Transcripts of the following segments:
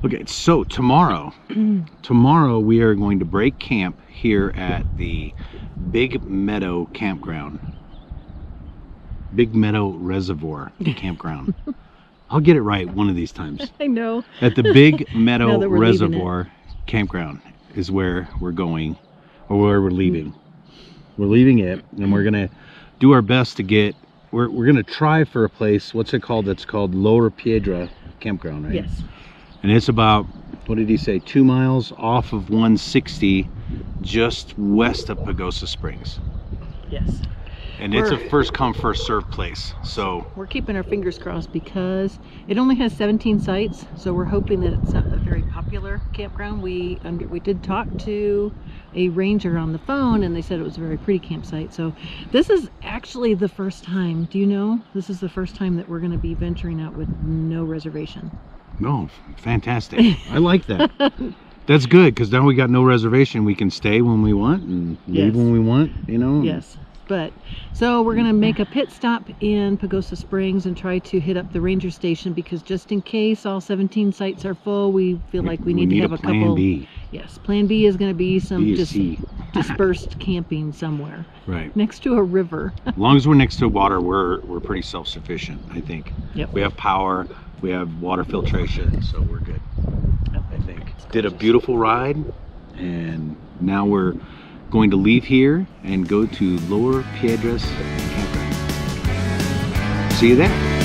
Okay, so tomorrow we are going to break camp here at the Big Meadow Campground. Big Meadow Reservoir Campground. I'll get it right one of these times. I know. At the Big Meadow Now that we're leaving Reservoir Campground is where we're going, or where we're leaving. We're leaving it, and we're gonna do our best to get. We're gonna try for a place. What's it called? That's called Lower Piedra Campground, right? Yes. And it's about, what did he say, 2 miles off of 160, just west of Pagosa Springs. Yes. And it's a first come first served place. So we're keeping our fingers crossed because it only has 17 sites, so we're hoping that it's not a very popular campground. We did talk to a ranger on the phone, and they said it was a very pretty campsite. So this is actually the first time, do you know, this is the first time that we're going to be venturing out with no reservation. no, fantastic. I like that. That's good, because now we got no reservation. We can stay when we want and leave when we want, you know. Yes. But so we're gonna make a pit stop in Pagosa Springs and try to hit up the ranger station, because just in case all 17 sites are full, we feel like we need to have a plan couple. B. Yes, plan B is going to be some dispersed camping somewhere, right next to a river. As long as we're next to water, we're pretty self-sufficient, I think. Yep. We have power, we have water filtration, so we're good, I think. Did a beautiful ride, and now we're going to leave here and go to Lower Piedras Campground. See you there.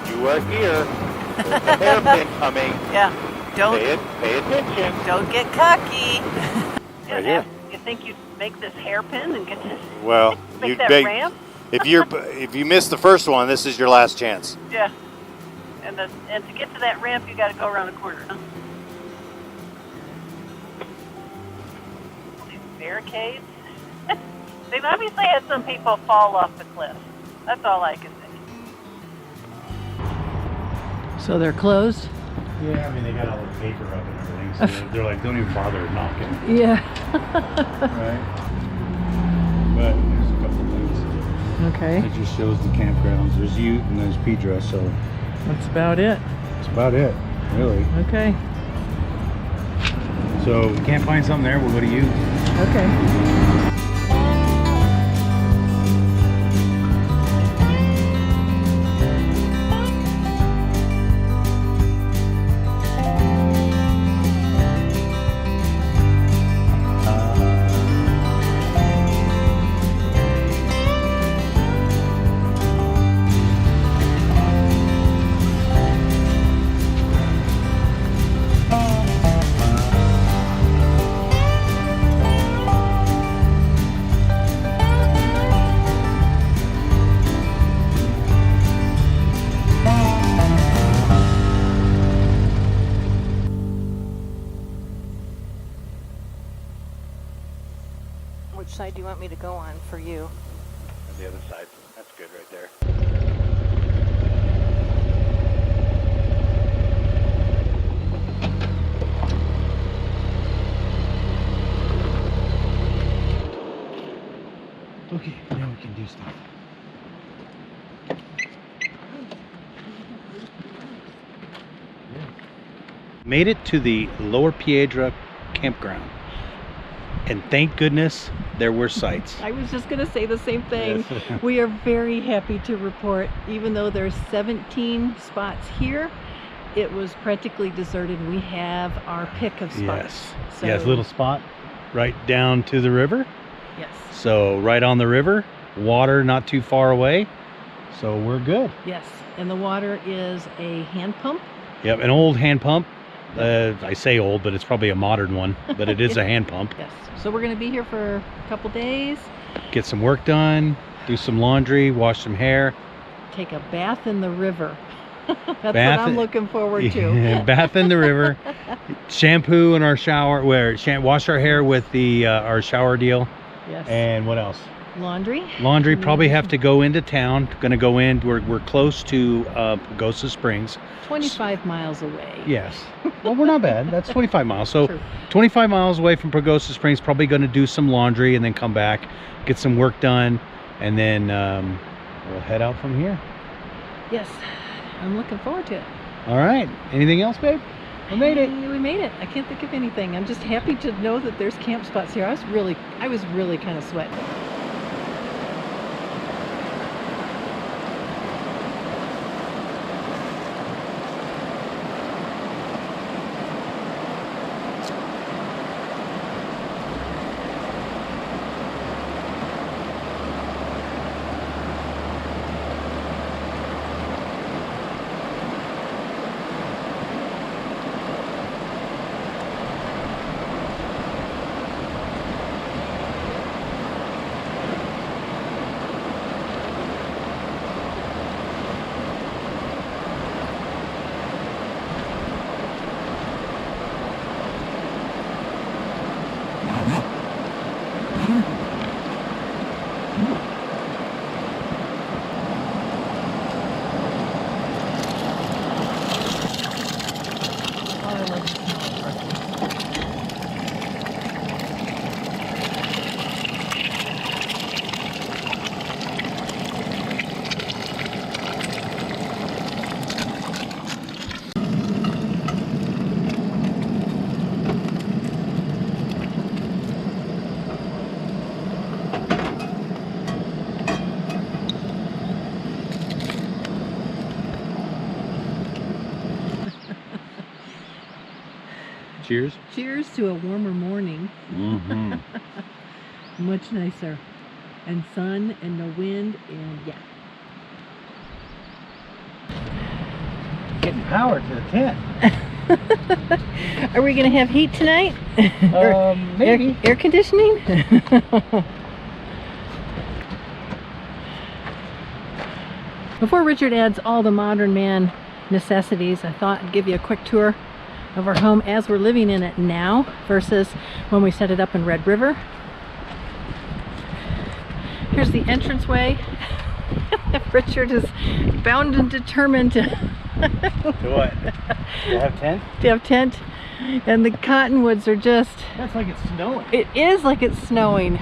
You are here. There's a hairpin coming. Yeah, Pay attention. don't get cocky. Right here. You think you'd make this hairpin and get to Well, make you that ramp? if you miss the first one, this is your last chance. Yeah. And to get to that ramp, you got to go around a corner. Huh? These barricades. They've obviously had some people fall off the cliff. That's all I can say. So they're closed? Yeah, I mean, they got all the paper up and everything, so they're like, don't even bother knocking. Yeah. Right? But there's a couple things. Okay. It just shows the campgrounds. There's Ute and there's Piedra, so That's about it. that's about it, really. Okay. So if we can't find something there, we'll go to Ute. Okay. Which side do you want me to go on for you? On the other side. That's good right there. Okay, now we can do stuff. Made it to the Lower Piedra Campground. And thank goodness there were sites. I was just going to say the same thing. Yes. We are very happy to report, even though there's 17 spots here, it was practically deserted. We have our pick of spots. Yes. So, Yes, little spot right down to the river. Yes. So right on the river, water not too far away. So we're good. Yes. And the water is a hand pump. Yep, an old hand pump. I say old, but it's probably a modern one, but it is a hand pump. Yes. So we're going to be here for a couple days. Get some work done, do some laundry, wash some hair. Take a bath in the river. That's what Bath I'm looking forward to. Bath in the river, shampoo in our shower, wash our hair with the our shower deal. Yes. And what else? Laundry. Laundry, probably have to go into town. Gonna go in. We're close to Pagosa Springs. 25 miles away. Yes. Well, we're not bad. That's 25 miles. So True. 25 miles away from Pagosa Springs. Probably going to do some laundry and then come back, get some work done, and then we'll head out from here. Yes, I'm looking forward to it. All right. Anything else, babe? We made it. We made it. I can't think of anything. I'm just happy to know that there's camp spots here. I was really kind of sweating. Cheers. Cheers to a warmer morning. Mm-hmm. Much nicer. And sun and no wind and yeah. Getting power to the tent. Are we going to have heat tonight? Maybe. Air conditioning? Before Richard adds all the modern man necessities, I thought I'd give you a quick tour of our home as we're living in it now versus when we set it up in Red River. Here's the entranceway. Richard is bound and determined to what? To have tent? To have tent. And the cottonwoods are just... That's like it's snowing. It is like it's snowing.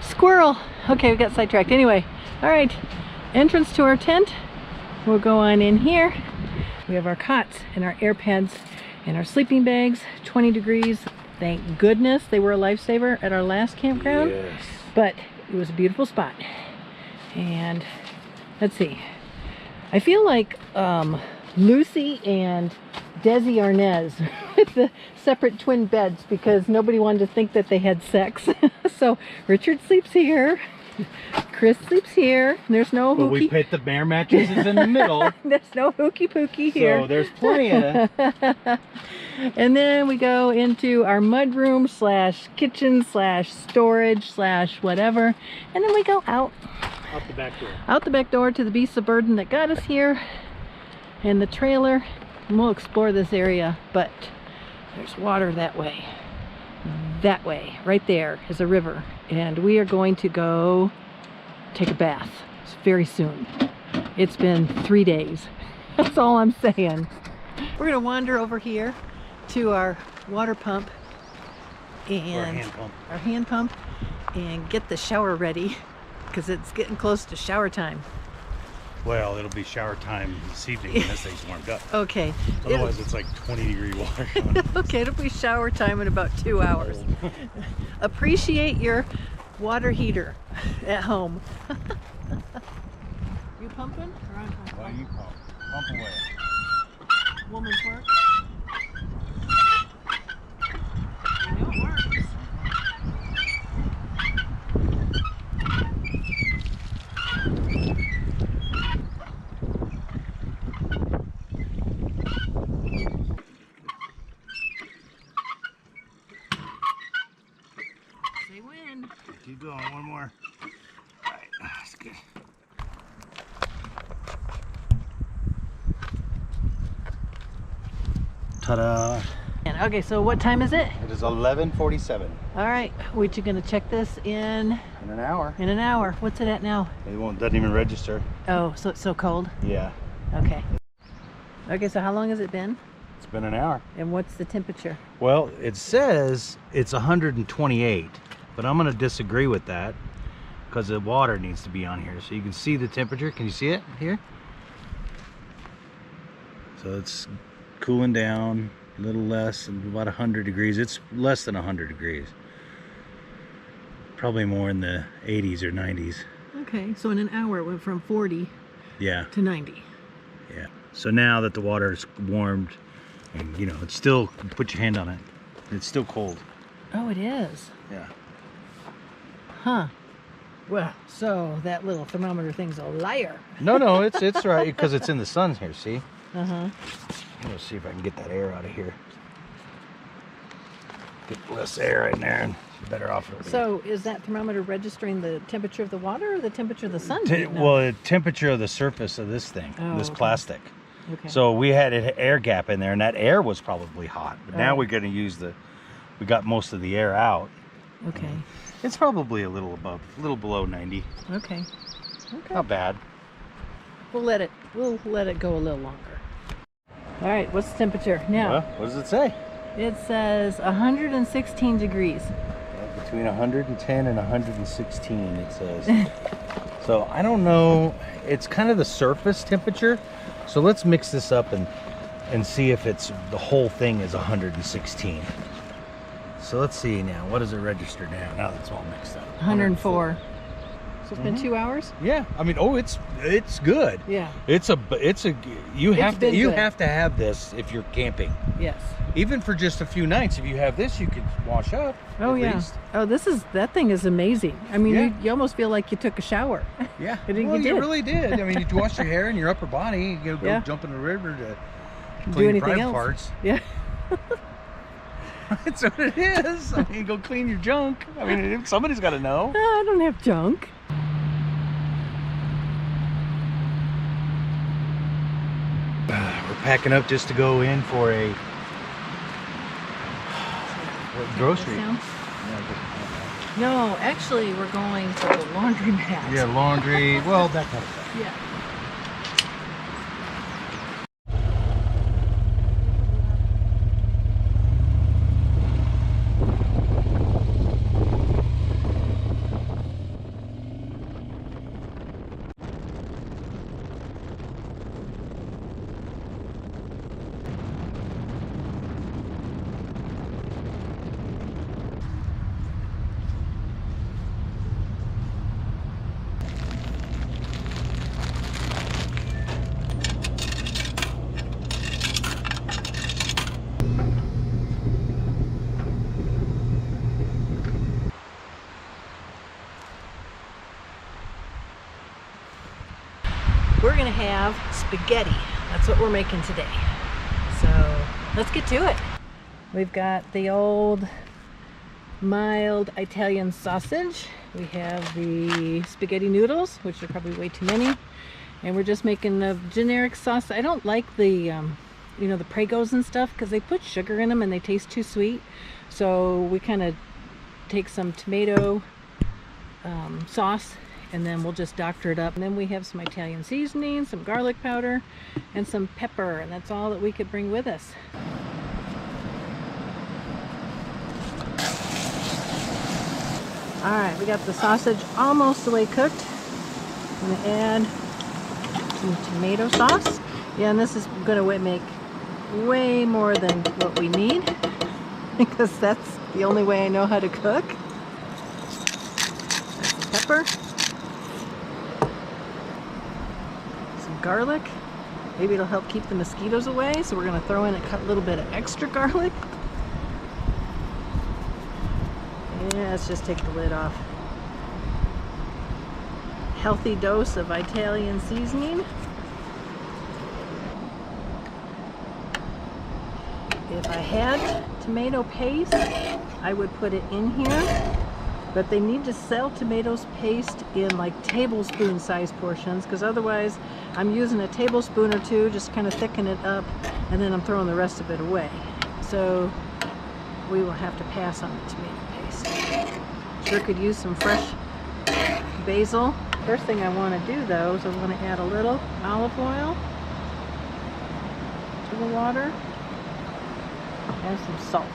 Squirrel! Okay, we got sidetracked. Anyway, all right. Entrance to our tent. We'll go on in here. We have our cots and our air pads and our sleeping bags. 20 degrees. Thank goodness they were a lifesaver at our last campground. Yes. But it was a beautiful spot. And let's see. I feel like Lucy and Desi Arnaz with the separate twin beds because nobody wanted to think that they had sex. So Richard sleeps here. Chris sleeps here. There's no hooky. But we put the bear mattresses in the middle. There's no hooky pooky here. So there's plenty of... And then we go into our mudroom / kitchen / storage / whatever. And then we go out. Out the back door. Out the back door to the beasts of burden that got us here. And the trailer. And we'll explore this area. But there's water that way. That way. Right there is a river. And we are going to go take a bath very soon. It's been 3 days. That's all I'm saying. We're going to wander over here to our water pump and our hand pump and get the shower ready because it's getting close to shower time. Well, it'll be shower time this evening when this thing's warmed up. Okay. Otherwise, it's like 20-degree water. Okay, it'll be shower time in about 2 hours. Appreciate your water heater at home. You pumping? Or I'm pumping? Well, you pump. Pump away. Woman's work. I know it works. Say when. Keep going. One more. All right. That's good. Ta-da! Okay, so what time is it? It is 11:47. All right, we're gonna check this in in an hour. In an hour. What's it at now? Doesn't even register. Oh, so it's so cold? Yeah. Okay. Okay, so how long has it been? It's been an hour. And what's the temperature? Well, it says it's 128, but I'm going to disagree with that because the water needs to be on here. So you can see the temperature. Can you see it here? So it's cooling down a little less, about 100 degrees. It's less than 100 degrees. Probably more in the 80s or 90s. Okay, so in an hour it went from 40 to 90. Yeah. So now that the water is warmed, and you know, it's still, put your hand on it, it's still cold. Oh, it is. Yeah. Huh. Well, so that little thermometer thing's a liar. No, it's right because it's in the sun here. See? Uh-huh. Let's see if I can get that air out of here. Get less air in there, and better off. So is that thermometer registering the temperature of the water or the temperature of the sun? Well, the temperature of the surface of this thing, this okay. plastic. Okay. So we had an air gap in there, and that air was probably hot. But now we're going to use we got most of the air out. Okay. It's probably a little below 90. Okay. Okay. Not bad. We'll let it go a little longer. All right, what's the temperature now? Well, what does it say? It says 116 degrees. Yeah, between 110 and 116 it says. So I don't know, it's kind of the surface temperature. So let's mix this up and see if it's the whole thing is 116. So let's see now, what does it register now that it's all mixed up? 104. So it's been 2 hours? Yeah, I mean, it's good. Yeah. You have to have this if you're camping. Yes. Even for just a few nights, if you have this, you could wash up. Oh at yeah. least. Oh, that thing is amazing. I mean, Yeah. you almost feel like you took a shower. Yeah. You You did. really did. I mean, you wash your hair and your upper body. You go Yeah. jump in the river to Do clean anything private else. parts. Yeah. That's what it is. I mean, go clean your junk. I mean, somebody's got to know. I don't have junk. We're packing up just to go in for a grocery. No, actually, we're going to the laundromat. Yeah, laundry. Well, that kind of stuff. Yeah. We're gonna have spaghetti. That's what we're making today. So let's get to it. We've got the old mild Italian sausage. We have the spaghetti noodles, which are probably way too many. And we're just making the generic sauce. I don't like the, the Pregos and stuff because they put sugar in them and they taste too sweet. So we kind of take some tomato sauce and then we'll just doctor it up. And then we have some Italian seasoning, some garlic powder, and some pepper, and that's all that we could bring with us. All right, we got the sausage almost the way cooked. I'm gonna add some tomato sauce. Yeah, and this is gonna make way more than what we need because that's the only way I know how to cook. That's some pepper. Garlic. Maybe it'll help keep the mosquitoes away, so we're going to throw in a little bit of extra garlic. Yeah, let's just take the lid off. Healthy dose of Italian seasoning. If I had tomato paste, I would put it in here. But they need to sell tomatoes paste in like tablespoon size portions, because otherwise I'm using a tablespoon or two, just kind of thicken it up, and then I'm throwing the rest of it away. So we will have to pass on the tomato paste. Sure could use some fresh basil. First thing I want to do though is I want to add a little olive oil to the water and some salt.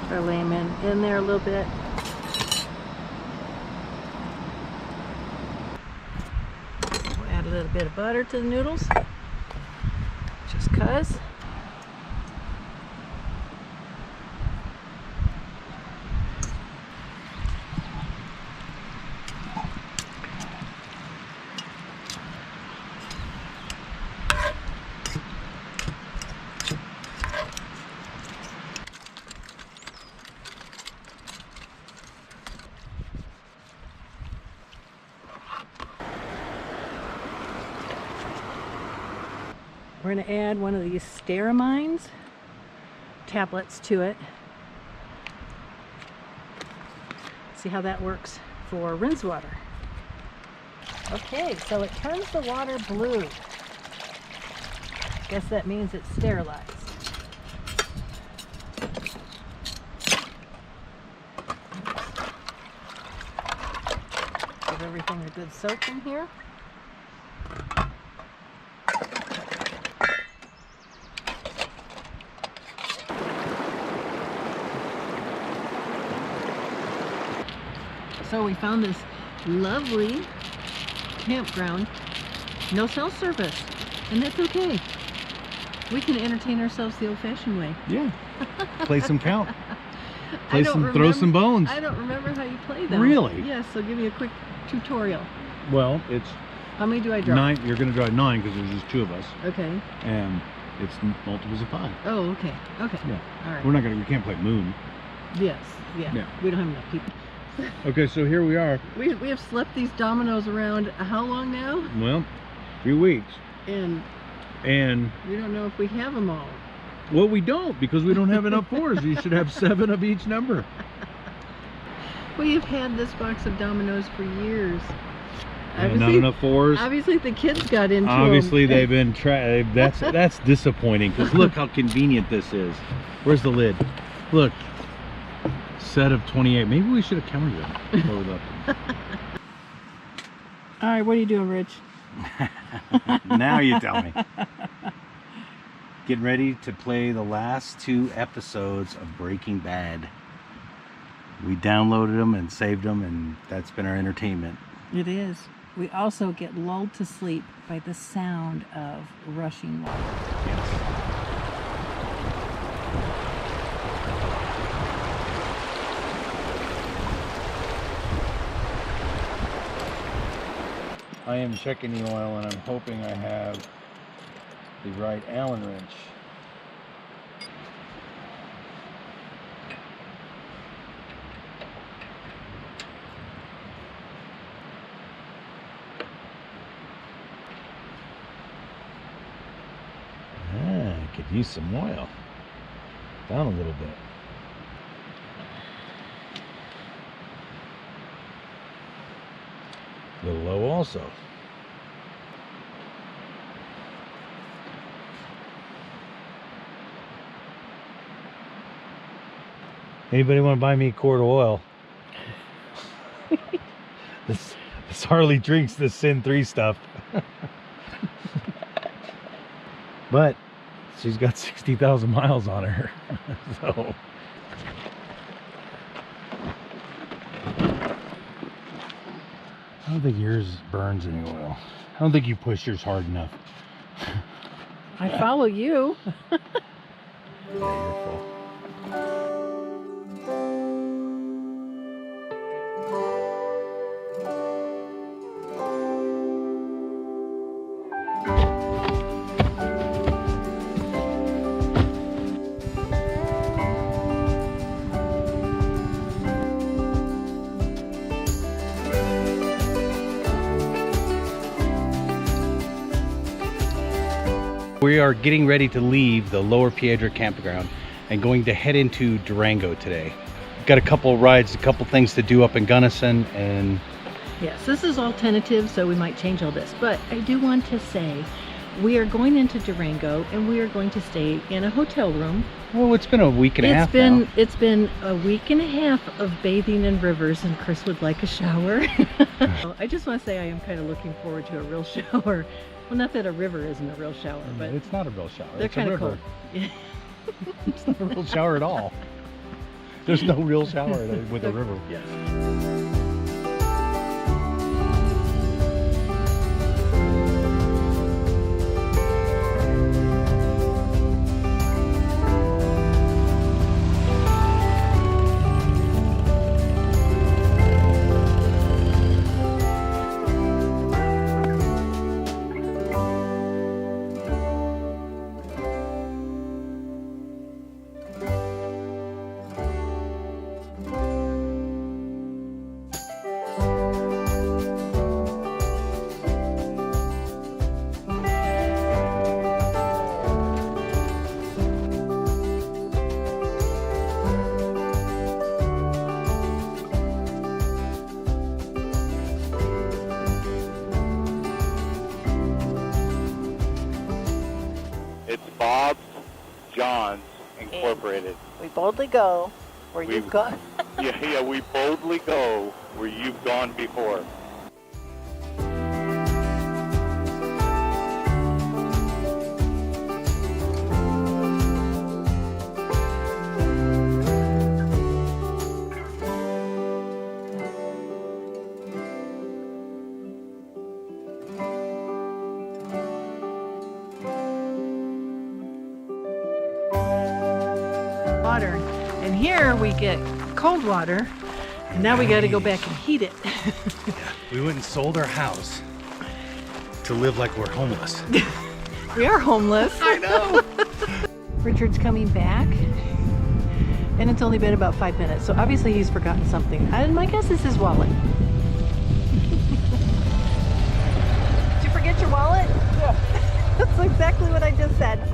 Throw lemon in there a little bit. We'll add a little bit of butter to the noodles, just 'cause. We're going to add one of these Steramines tablets to it. See how that works for rinse water. Okay, so it turns the water blue. Guess that means it's sterilized. Give everything a good soak in here. So we found this lovely campground, no cell service, and that's okay. We can entertain ourselves the old-fashioned way. Yeah. Play some count. Throw remember, some bones. I don't remember how you play them. Really? Yes, so give me a quick tutorial. Well, it's How many do I draw? 9. You're going to draw 9 because there's just 2 of us. Okay. And it's multiples of 5. Oh, okay. Okay. Yeah. All right. We can't play moon. Yes. Yeah. Yeah. We don't have enough people. Okay, so here we are. We have slept these dominoes around how long now? Well, 3 weeks. And we don't know if we have them all. Well, we don't, because we don't have enough 4s. You should have 7 of each number. We've had this box of dominoes for years. And not enough 4s. Obviously the kids got into Obviously them. they've been that's disappointing, because look how convenient this is. Where's the lid? Look. Set of 28. Maybe we should have counted them. Where we left them. All right, what are you doing, Rich? Now you tell me. Getting ready to play the last 2 episodes of Breaking Bad. We downloaded them and saved them, and that's been our entertainment. It is. We also get lulled to sleep by the sound of rushing water. Yes. I am checking the oil, and I'm hoping I have the right Allen wrench. I could use some oil. Down a little bit. A little low also. Anybody want to buy me a quart of oil? This Harley drinks this Sin 3 stuff. But she's got 60,000 miles on her. So I don't think yours burns any oil. I don't think you push yours hard enough. I follow you. Wonderful. We are getting ready to leave the Lower Piedra campground and going to head into Durango today. Got a couple of rides, a couple things to do up in Gunnison, and Yes, this is all tentative, so we might change all this. But I do want to say we are going into Durango and we are going to stay in a hotel room. Well, it's been a week and a half now. It's been a week and a half of bathing in rivers, and Chris would like a shower. I just want to say I am kind of looking forward to a real shower. Well, not that a river isn't a real shower, but It's not a real shower. they're It's a kind of river. cold. It's not a real shower at all. There's no real shower with a river. Yes. It's Bob's John's Incorporated. We boldly go where you've gone. Yeah, we boldly go where you've gone before. Water, and here we get cold water, and now we got to go back and heat it. We went and sold our house to live like we're homeless. We are homeless. I know. Richard's coming back, and it's only been about 5 minutes, so obviously he's forgotten something. And my guess is his wallet. Did you forget your wallet? Yeah. That's exactly what I just said.